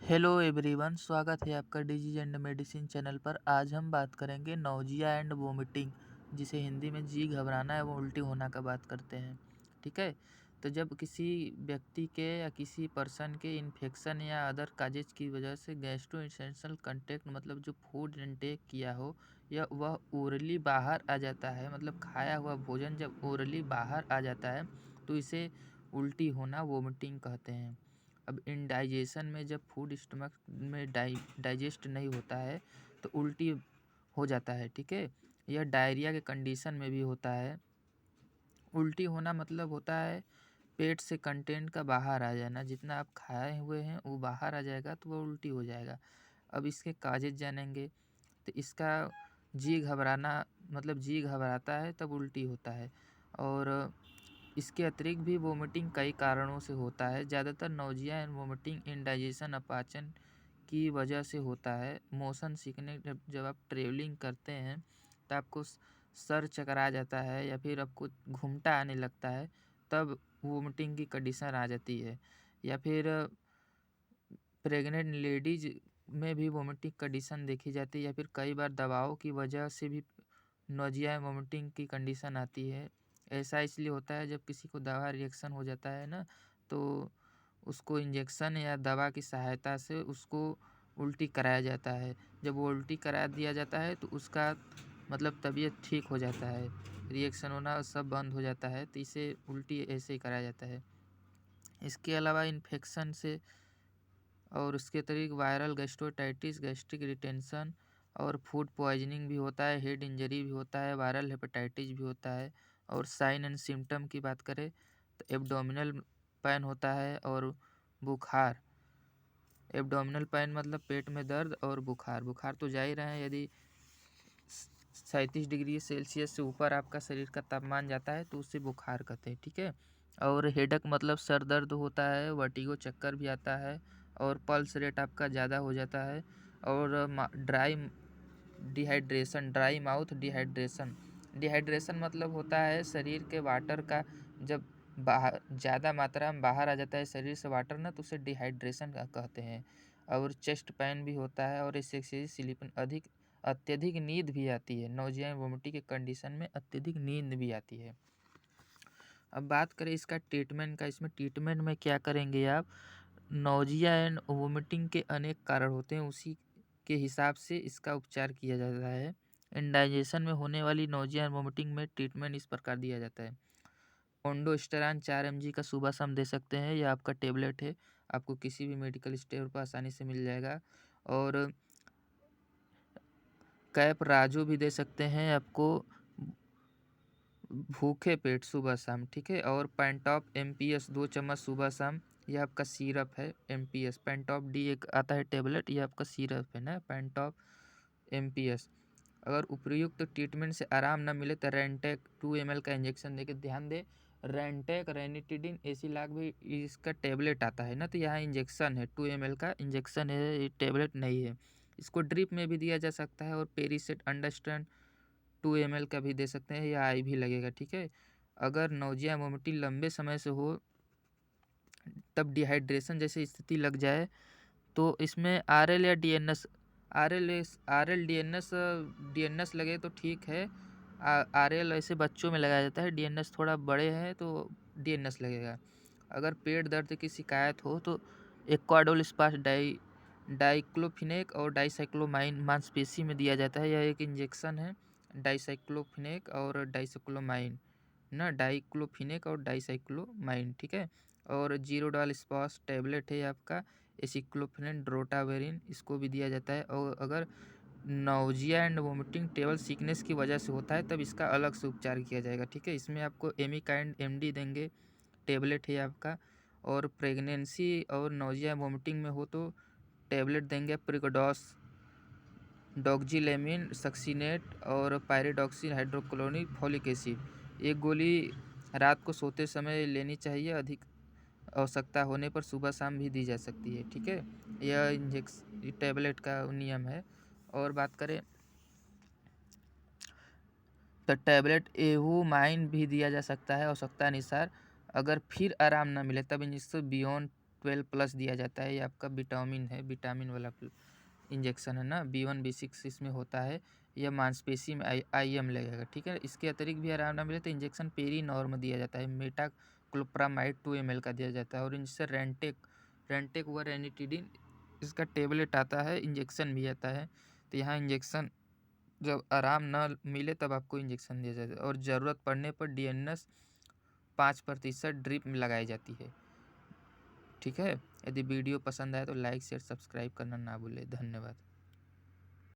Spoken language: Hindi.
हेलो एवरीवन, स्वागत है आपका डिजीज एंड मेडिसिन चैनल पर। आज हम बात करेंगे नौजिया एंड वोमिटिंग, जिसे हिंदी में जी घबराना एवं उल्टी होना का बात करते हैं। ठीक है। तो जब किसी व्यक्ति के या किसी पर्सन के इन्फेक्शन या अदर काजेज की वजह से गैस्ट्रोइंटेस्टाइनल कंटेक्ट मतलब जो फूड इनटेक किया हो या वह ओरली बाहर आ जाता है, मतलब खाया हुआ भोजन जब ओरली बाहर आ जाता है तो इसे उल्टी होना वोमिटिंग कहते हैं। अब इनडाइजेशन में जब फूड स्टमक में डाइजेस्ट नहीं होता है तो उल्टी हो जाता है। ठीक है। यह डायरिया के कंडीशन में भी होता है। उल्टी होना मतलब होता है पेट से कंटेंट का बाहर आ जाना, जितना आप खाए हुए हैं वो बाहर आ जाएगा तो वो उल्टी हो जाएगा। अब इसके काजेज जानेंगे। तो इसका जी घबराना मतलब जी घबराता है तब उल्टी होता है। और इसके अतिरिक्त भी वोमिटिंग कई कारणों से होता है। ज़्यादातर नौजिया एंड वोमिटिंग इंडाइजेशन अपाचन की वजह से होता है। मोशन सिकनेस जब आप ट्रेवलिंग करते हैं तो आपको सर चकरा जाता है या फिर आपको घूमटा आने लगता है, तब वोमिटिंग की कंडीशन आ जाती है। या फिर प्रेग्नेंट लेडीज में भी वोमिटिंग कंडीशन देखी जाती है, या फिर कई बार दवाओं की वजह से भी नोजिया वोमिटिंग की कंडीशन आती है। ऐसा इसलिए होता है जब किसी को दवा रिएक्शन हो जाता है ना, तो उसको इंजेक्शन या दवा की सहायता से उसको उल्टी कराया जाता है। जब वो उल्टी करा दिया जाता है तो उसका मतलब तबीयत ठीक हो जाता है, रिएक्शन होना सब बंद हो जाता है, तो इसे उल्टी ऐसे ही कराया जाता है। इसके अलावा इन्फेक्शन से और उसके अतिरिक्त वायरल गैस्ट्रोटाइटिस, गैस्ट्रिक रिटेंशन और फूड पॉइजनिंग भी होता है, हेड इंजरी भी होता है, वायरल हेपेटाइटिस भी होता है। और साइन एंड सिम्टम की बात करें तो एब्डोमिनल पेन होता है और बुखार। एब्डोमिनल पेन मतलब पेट में दर्द, और बुखार बुखार तो जा ही रहे हैं। यदि 37 डिग्री सेल्सियस से ऊपर आपका शरीर का तापमान जाता है तो उसे बुखार कहते हैं। ठीक है। और हेडक मतलब सर दर्द होता है, वर्टिगो चक्कर भी आता है, और पल्स रेट आपका ज़्यादा हो जाता है। और dry dehydration, dry mouth dehydration. Dehydration मतलब होता है शरीर के वाटर का जब बाहर ज़्यादा मात्रा में बाहर आ जाता है शरीर से वाटर ना, तो उसे डिहाइड्रेशन कहते हैं। और चेस्ट पेन भी होता है, और इससे स्लीप अत्यधिक नींद भी आती है। नौजिया वोमिटिंग के कंडीशन में अत्यधिक नींद भी आती है। अब बात करें इसका ट्रीटमेंट का, इसमें ट्रीटमेंट में क्या करेंगे आप। नौजिया एंड वोमिटिंग के अनेक कारण होते हैं, उसी के हिसाब से इसका उपचार किया जाता है। इंडाइजेशन में होने वाली नौजिया एंड वोमिटिंग में ट्रीटमेंट इस प्रकार दिया जाता है। ओंडोस्टेरान 4 mg का सुबह शाम दे सकते हैं, यह आपका टेबलेट है, आपको किसी भी मेडिकल स्टोर पर आसानी से मिल जाएगा। और कैप राजू भी दे सकते हैं आपको भूखे पेट सुबह शाम। ठीक है। और पेंटॉप MPS 2 चम्मच सुबह शाम, यह आपका सिरप है। MPS पेंटॉप डी एक आता है टेबलेट, यह आपका सिरप है ना, पेंटॉप MPS। अगर उपयुक्त ट्रीटमेंट से आराम न मिले तो रेंटेक 2 ml का इंजेक्शन देके ध्यान दे। रेंटेक रेनिटिडिन एसिलाक भी इसका टेबलेट आता है ना, तो यहाँ इंजेक्शन है, 2 ml का इंजेक्शन है, ये टेबलेट नहीं है। इसको ड्रिप में भी दिया जा सकता है, और पेरीसेट अंडरस्टैंड 2 ml का भी दे सकते हैं, या IV लगेगा। ठीक है। अगर नौजिया वोमिटिंग लंबे समय से हो, तब डिहाइड्रेशन जैसी स्थिति लग जाए, तो इसमें RL या DNS, RL DNS लगे तो ठीक है। RL ऐसे बच्चों में लगाया जाता है, DNS थोड़ा बड़े हैं तो DNS लगेगा। अगर पेट दर्द की शिकायत हो तो एक्वाडोल स्पास डाइक्लोफिनेक और डाइसाइक्लोमाइन मांसपेशी में दिया जाता है, यह एक इंजेक्शन है। डाइसाइक्लोफिनेक और डाइसाइक्लोमाइन ना, डाइक्लोफिनेक और डाइसाइक्लोमाइन। ठीक है। और जीरोडाल स्पास टैबलेट है आपका, एसिक्लोफिनेन ड्रोटावेरिन, इसको भी दिया जाता है। और अगर nausea and vomiting table sickness की वजह से होता है तब इसका अलग से उपचार किया जाएगा। ठीक है। इसमें आपको एमिकाइंड MD देंगे, टेबलेट है आपका। और प्रेगनेंसी और नौजिया वोमिटिंग में हो तो टेबलेट देंगे प्रिकोडॉस, डॉक्जीलेमिन, सक्सीनेट और पायरिडॉक्सिन हाइड्रोक्लोरिक फॉलिक एसिड। एक गोली रात को सोते समय लेनी चाहिए, अधिक आवश्यकता होने पर सुबह शाम भी दी जा सकती है। ठीक है। यह टैबलेट का नियम है। और बात करें तो टैबलेट एवुमाइन भी दिया जा सकता है आवश्यकता अनुसार। अगर फिर आराम न मिले तब इंजेक्शन बियॉन्ड B12+ दिया जाता है, ये आपका विटामिन है, विटामिन वाला इंजेक्शन है ना, B1 B6 इसमें होता है। यह मांसपेशी में IM लगेगा, ठीक है। इसके अतिरिक्त भी आराम ना मिले तो इंजेक्शन पेरीनॉर्म दिया जाता है, मेटाक्लोप्रामाइड 2 ml का दिया जाता है। और इनसे रेंटेक व रेनिटिडिन इसका टेबलेट आता है, इंजेक्शन भी आता है। तो यहाँ इंजेक्शन जब आराम ना मिले तब आपको इंजेक्शन दिया जाता है, और ज़रूरत पड़ने पर DNS 5% ड्रिप में लगाई जाती है, ठीक है। यदि वीडियो पसंद आए तो लाइक शेयर सब्सक्राइब करना ना भूलें। धन्यवाद।